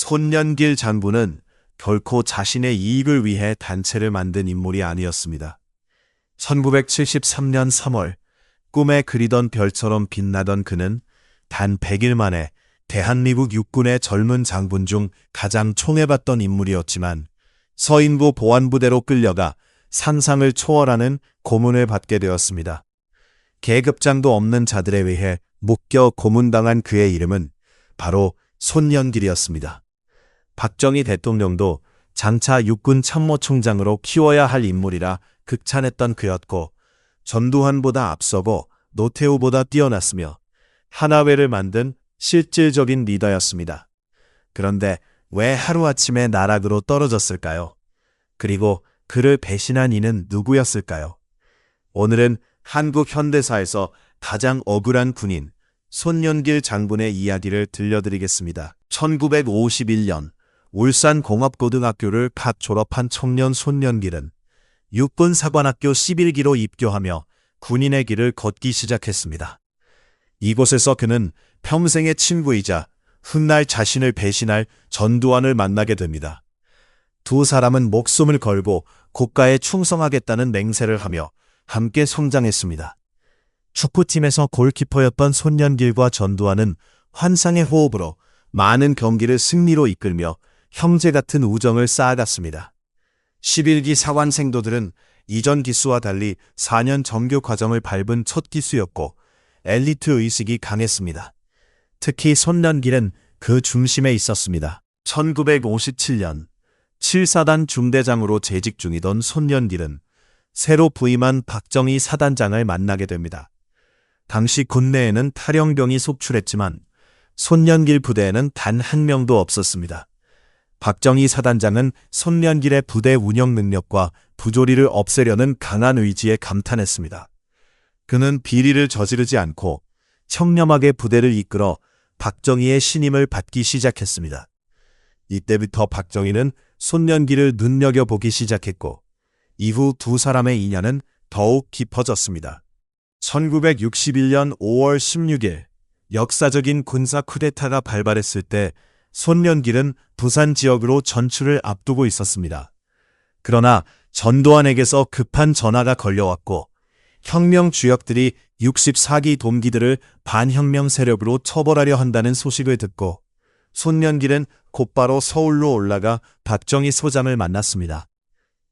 손년길 장군은 결코 자신의 이익을 위해 단체를 만든 인물이 아니었습니다. 1973년 3월 꿈에 그리던 별처럼 빛나던 그는 단 100일 만에 대한민국 육군의 젊은 장군 중 가장 총애받던 인물이었지만 서인부 보안부대로 끌려가 상상을 초월하는 고문을 받게 되었습니다. 계급장도 없는 자들에 의해 묶여 고문당한 그의 이름은 바로 손년길이었습니다. 박정희 대통령도 장차 육군 참모총장으로 키워야 할 인물이라 극찬했던 그였고 전두환보다 앞서고 노태우보다 뛰어났으며 하나회를 만든 실질적인 리더였습니다. 그런데 왜 하루아침에 나락으로 떨어졌을까요? 그리고 그를 배신한 이는 누구였을까요? 오늘은 한국 현대사에서 가장 억울한 군인 손년길 장군의 이야기를 들려드리겠습니다. 1951년 울산공업고등학교를 갓 졸업한 청년 손년길은 육군사관학교 11기로 입교하며 군인의 길을 걷기 시작했습니다. 이곳에서 그는 평생의 친구이자 훗날 자신을 배신할 전두환을 만나게 됩니다. 두 사람은 목숨을 걸고 국가에 충성하겠다는 맹세를 하며 함께 성장했습니다. 축구팀에서 골키퍼였던 손년길과 전두환은 환상의 호흡으로 많은 경기를 승리로 이끌며 형제 같은 우정을 쌓아갔습니다. 11기 사관생도들은 이전 기수와 달리 4년 정규 과정을 밟은 첫 기수였고 엘리트 의식이 강했습니다. 특히 손년길은 그 중심에 있었습니다. 1957년 7사단 중대장으로 재직 중이던 손년길은 새로 부임한 박정희 사단장을 만나게 됩니다. 당시 군내에는 탈영병이 속출했지만 손년길 부대에는 단 한 명도 없었습니다. 박정희 사단장은 손년길의 부대 운영 능력과 부조리를 없애려는 강한 의지에 감탄했습니다. 그는 비리를 저지르지 않고 청렴하게 부대를 이끌어 박정희의 신임을 받기 시작했습니다. 이때부터 박정희는 손년길을 눈여겨보기 시작했고 이후 두 사람의 인연은 더욱 깊어졌습니다. 1961년 5월 16일 역사적인 군사 쿠데타가 발발했을 때 손년길은 부산 지역으로 전출을 앞두고 있었습니다. 그러나 전두환에게서 급한 전화가 걸려왔고 혁명 주역들이 64기 동기들을 반혁명 세력으로 처벌하려 한다는 소식을 듣고 손년길은 곧바로 서울로 올라가 박정희 소장을 만났습니다.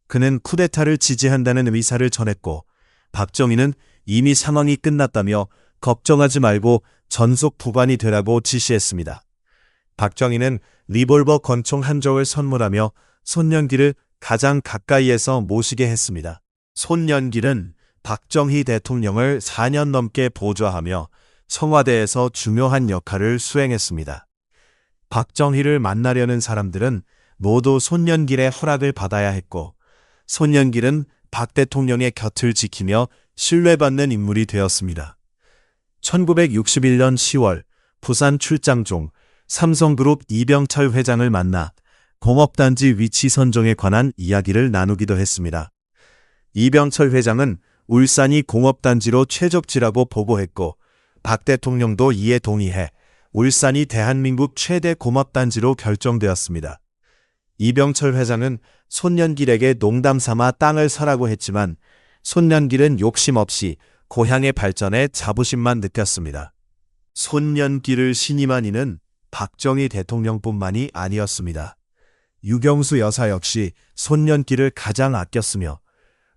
그는 쿠데타를 지지한다는 의사를 전했고 박정희는 이미 상황이 끝났다며 걱정하지 말고 전속 부관이 되라고 지시했습니다. 박정희는 리볼버 권총 한 적을 선물하며 손년길을 가장 가까이에서 모시게 했습니다. 손년길은 박정희 대통령을 4년 넘게 보좌하며 청와대에서 중요한 역할을 수행했습니다. 박정희를 만나려는 사람들은 모두 손년길의 허락을 받아야 했고 손년길은 박 대통령의 곁을 지키며 신뢰받는 인물이 되었습니다. 1961년 10월 부산 출장 중 삼성그룹 이병철 회장을 만나 공업단지 위치 선정에 관한 이야기를 나누기도 했습니다. 이병철 회장은 울산이 공업단지로 최적지라고 보고했고 박 대통령도 이에 동의해 울산이 대한민국 최대 공업단지로 결정되었습니다. 이병철 회장은 손년길에게 농담 삼아 땅을 사라고 했지만 손년길은 욕심 없이 고향의 발전에 자부심만 느꼈습니다. 손년길을 신임한 이는 박정희 대통령뿐만이 아니었습니다. 유경수 여사 역시 손년길을 가장 아꼈으며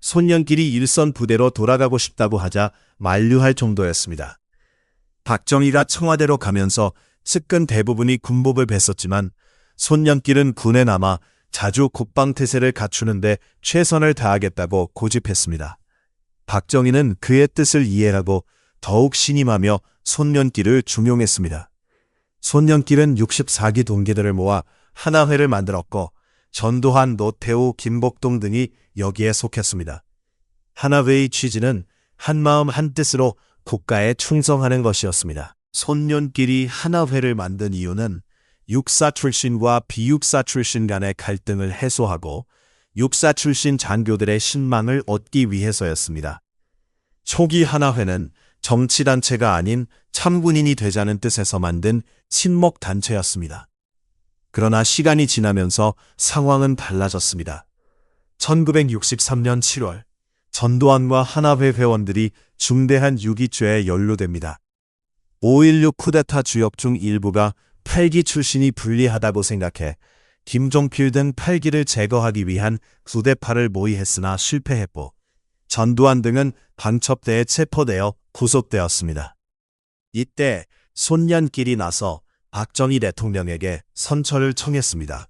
손년길이 일선 부대로 돌아가고 싶다고 하자 만류할 정도였습니다. 박정희가 청와대로 가면서 측근 대부분이 군복을 뱄었지만 손년길은 군에 남아 자주 국방태세를 갖추는데 최선을 다하겠다고 고집했습니다. 박정희는 그의 뜻을 이해하고 더욱 신임하며 손년길을 중용했습니다. 손년길은 64기 동기들을 모아 하나회를 만들었고 전두환, 노태우, 김복동 등이 여기에 속했습니다. 하나회의 취지는 한마음 한뜻으로 국가에 충성하는 것이었습니다. 손년길이 하나회를 만든 이유는 육사 출신과 비육사 출신 간의 갈등을 해소하고 육사 출신 장교들의 신망을 얻기 위해서였습니다. 초기 하나회는 정치단체가 아닌 참군인이 되자는 뜻에서 만든 친목단체였습니다. 그러나 시간이 지나면서 상황은 달라졌습니다. 1963년 7월, 전두환과 하나회 회원들이 중대한 유기죄에 연루됩니다. 5.16 쿠데타 주역 중 일부가 8기 출신이 불리하다고 생각해 김종필 등 8기를 제거하기 위한 쿠데타를 모의했으나 실패했고, 전두환 등은 방첩대에 체포되어 구속되었습니다. 이때 손년길이 나서 박정희 대통령에게 선처를 청했습니다.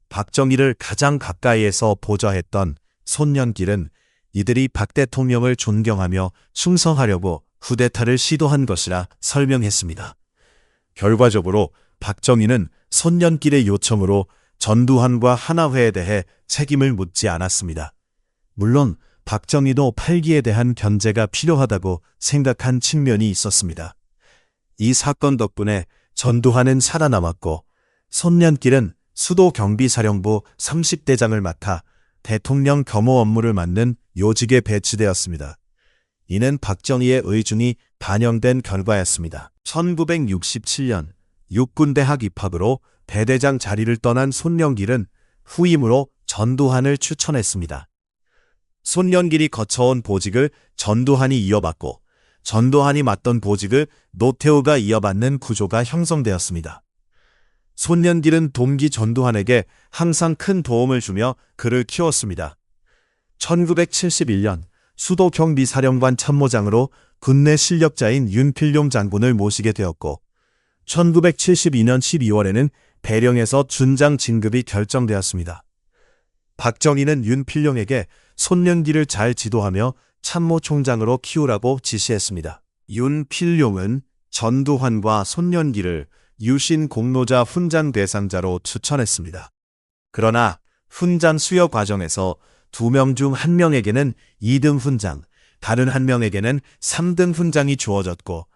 박정희를 가장 가까이에서 보좌했던 손년길은 이들이 박 대통령을 존경하며 충성하려고 쿠데타를 시도한 것이라 설명했습니다. 결과적으로 박정희는 손년길의 요청으로 전두환과 하나회에 대해 책임을 묻지 않았습니다. 물론 박정희도 8기에 대한 견제가 필요하다고 생각한 측면이 있었습니다. 이 사건 덕분에 전두환은 살아남았고, 손년길은 수도경비사령부 30대장을 맡아 대통령 겸호 업무를 맡는 요직에 배치되었습니다. 이는 박정희의 의중이 반영된 결과였습니다. 1967년 육군대학 입학으로 대대장 자리를 떠난 손년길은 후임으로 전두환을 추천했습니다. 손년길이 거쳐온 보직을 전두환이 이어받고, 전두환이 맡던 보직을 노태우가 이어받는 구조가 형성되었습니다. 손년길은 동기 전두환에게 항상 큰 도움을 주며 그를 키웠습니다. 1971년 수도경비사령관 참모장으로 군내 실력자인 윤필용 장군을 모시게 되었고, 1972년 12월에는 배령에서 준장 진급이 결정되었습니다. 박정희는 윤필용에게 손년길을 잘 지도하며 참모총장으로 키우라고 지시했습니다. 윤필용은 전두환과 손년길을 유신 공로자 훈장 대상자로 추천했습니다. 그러나 훈장 수여 과정에서 2명 중 1명에게는 2등 훈장, 다른 1명에게는 3등 훈장이 주어졌고,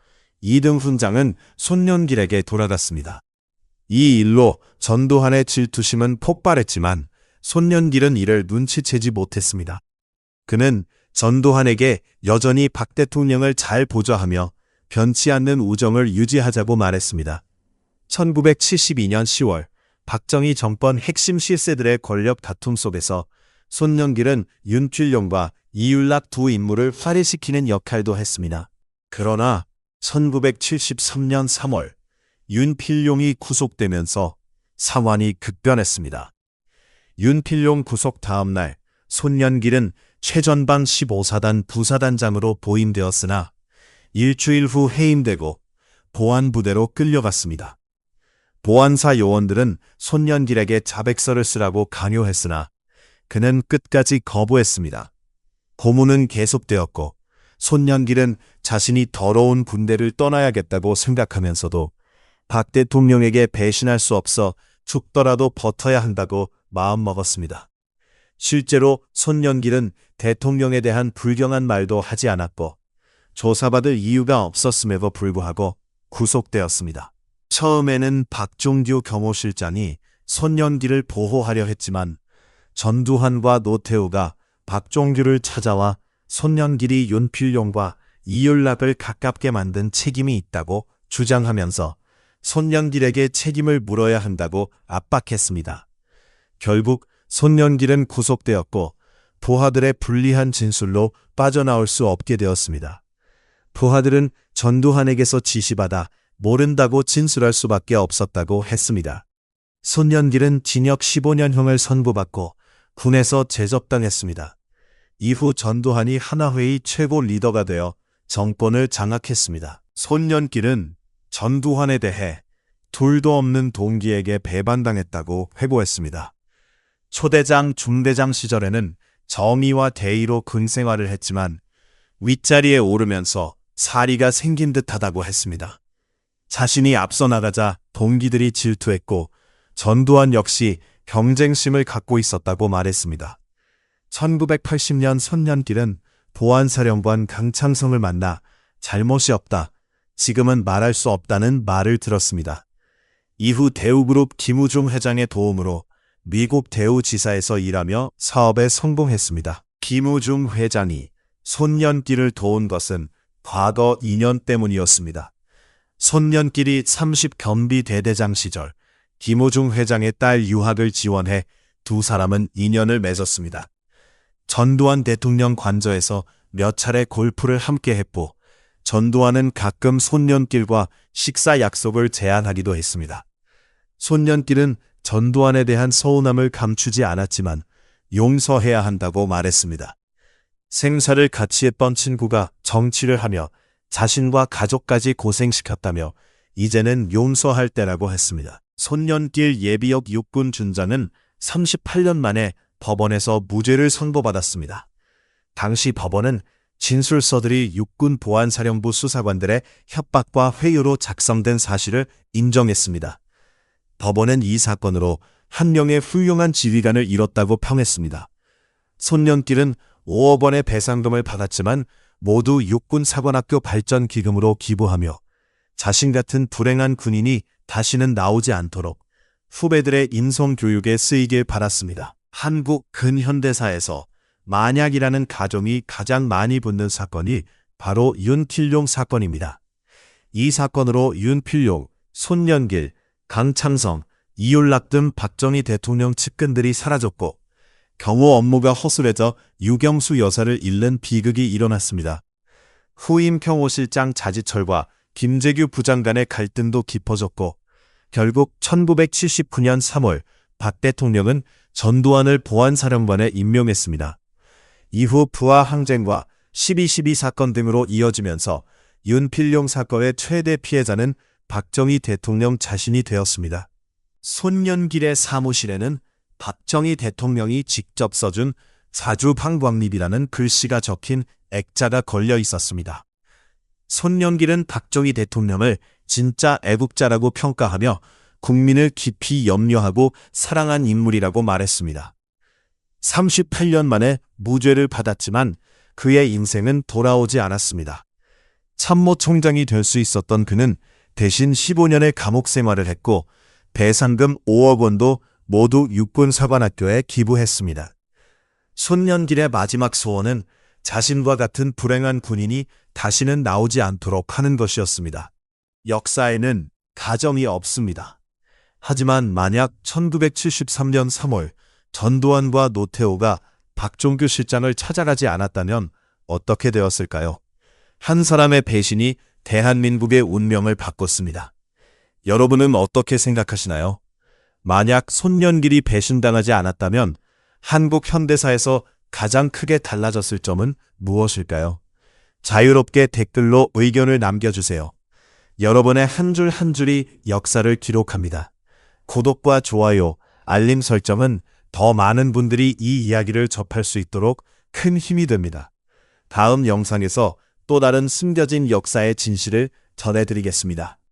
2등 훈장은 손년길에게 돌아갔습니다. 이 일로 전두환의 질투심은 폭발했지만 손년길은 이를 눈치채지 못했습니다. 그는 전두환에게 여전히 박 대통령을 잘 보좌하며 변치 않는 우정을 유지하자고 말했습니다. 1972년 10월 박정희 정권 핵심 실세들의 권력 다툼 속에서 손년길은 윤필용과 이윤락 두 인물을 화해시키는 역할도 했습니다. 그러나 1973년 3월 윤필용이 구속되면서 상황이 급변했습니다. 윤필용 구속 다음 날 손년길은 최전방 15사단 부사단장으로 보임되었으나 일주일 후 해임되고 보안부대로 끌려갔습니다. 보안사 요원들은 손년길에게 자백서를 쓰라고 강요했으나 그는 끝까지 거부했습니다. 고문은 계속되었고 손년길은 자신이 더러운 군대를 떠나야겠다고 생각하면서도 박 대통령에게 배신할 수 없어 죽더라도 버텨야 한다고 마음먹었습니다. 실제로 손년길은 대통령에 대한 불경한 말도 하지 않았고 조사받을 이유가 없었음에도 불구하고 구속되었습니다. 처음에는 박종규 경호실장이 손년길을 보호하려 했지만 전두환과 노태우가 박종규를 찾아와 손년길이 윤필용과 이윤락을 가깝게 만든 책임이 있다고 주장하면서 손년길에게 책임을 물어야 한다고 압박했습니다. 결국 손년길은 구속되었고 부하들의 불리한 진술로 빠져나올 수 없게 되었습니다. 부하들은 전두환에게서 지시받아 모른다고 진술할 수밖에 없었다고 했습니다. 손년길은 징역 15년형을 선고받고 군에서 제접당했습니다. 이후 전두환이 하나회의 최고 리더가 되어 정권을 장악했습니다. 손년길은 전두환에 대해 둘도 없는 동기에게 배반당했다고 회고했습니다. 초대장, 중대장 시절에는 정의와 대의로 군 생활을 했지만 윗자리에 오르면서 사리가 생긴 듯하다고 했습니다. 자신이 앞서 나가자 동기들이 질투했고 전두환 역시 경쟁심을 갖고 있었다고 말했습니다. 1980년 손년길은 보안사령관 강창성을 만나 잘못이 없다, 지금은 말할 수 없다는 말을 들었습니다. 이후 대우그룹 김우중 회장의 도움으로 미국 대우지사에서 일하며 사업에 성공했습니다. 김우중 회장이 손년길을 도운 것은 과거 인연 때문이었습니다. 손년길이 30경비 대대장 시절 김호중 회장의 딸 유학을 지원해 두 사람은 인연을 맺었습니다. 전두환 대통령 관저에서 몇 차례 골프를 함께 했고 전두환은 가끔 손년길과 식사 약속을 제안하기도 했습니다. 손년길은 전두환에 대한 서운함을 감추지 않았지만 용서해야 한다고 말했습니다. 생사를 같이 했던 친구가 정치를 하며 자신과 가족까지 고생시켰다며 이제는 용서할 때라고 했습니다. 손년길 예비역 육군 준장은 38년 만에 법원에서 무죄를 선고받았습니다. 당시 법원은 진술서들이 육군 보안사령부 수사관들의 협박과 회유로 작성된 사실을 인정했습니다. 법원은 이 사건으로 한 명의 훌륭한 지휘관을 잃었다고 평했습니다. 손년길은 5억 원의 배상금을 받았지만 모두 육군사관학교 발전기금으로 기부하며 자신 같은 불행한 군인이 다시는 나오지 않도록 후배들의 인성교육에 쓰이길 바랐습니다. 한국 근현대사에서 만약이라는 가정이 가장 많이 붙는 사건이 바로 윤필용 사건입니다. 이 사건으로 윤필용, 손년길, 강창성, 이윤락 등 박정희 대통령 측근들이 사라졌고 경호 업무가 허술해져 유경수 여사를 잃는 비극이 일어났습니다. 후임 경호실장 자지철과 김재규 부장 간의 갈등도 깊어졌고 결국 1979년 3월 박 대통령은 전두환을 보안사령관에 임명했습니다. 이후 부하 항쟁과 12.12 사건 등으로 이어지면서 윤필용 사건의 최대 피해자는 박정희 대통령 자신이 되었습니다. 손년길의 사무실에는 박정희 대통령이 직접 써준 사주방광립이라는 글씨가 적힌 액자가 걸려 있었습니다. 손년길은 박정희 대통령을 진짜 애국자라고 평가하며 국민을 깊이 염려하고 사랑한 인물이라고 말했습니다. 38년 만에 무죄를 받았지만 그의 인생은 돌아오지 않았습니다. 참모총장이 될 수 있었던 그는 대신 15년의 감옥 생활을 했고 배상금 5억 원도 모두 육군사관학교에 기부했습니다. 손년길의 마지막 소원은 자신과 같은 불행한 군인이 다시는 나오지 않도록 하는 것이었습니다. 역사에는 가정이 없습니다. 하지만 만약 1973년 3월 전두환과 노태우가 박종규 실장을 찾아가지 않았다면 어떻게 되었을까요? 한 사람의 배신이 대한민국의 운명을 바꿨습니다. 여러분은 어떻게 생각하시나요? 만약 손년길이 배신당하지 않았다면 한국 현대사에서 가장 크게 달라졌을 점은 무엇일까요? 자유롭게 댓글로 의견을 남겨주세요. 여러분의 한 줄 한 줄이 역사를 기록합니다. 구독과 좋아요, 알림 설정은 더 많은 분들이 이 이야기를 접할 수 있도록 큰 힘이 됩니다. 다음 영상에서 또 다른 숨겨진 역사의 진실을 전해드리겠습니다.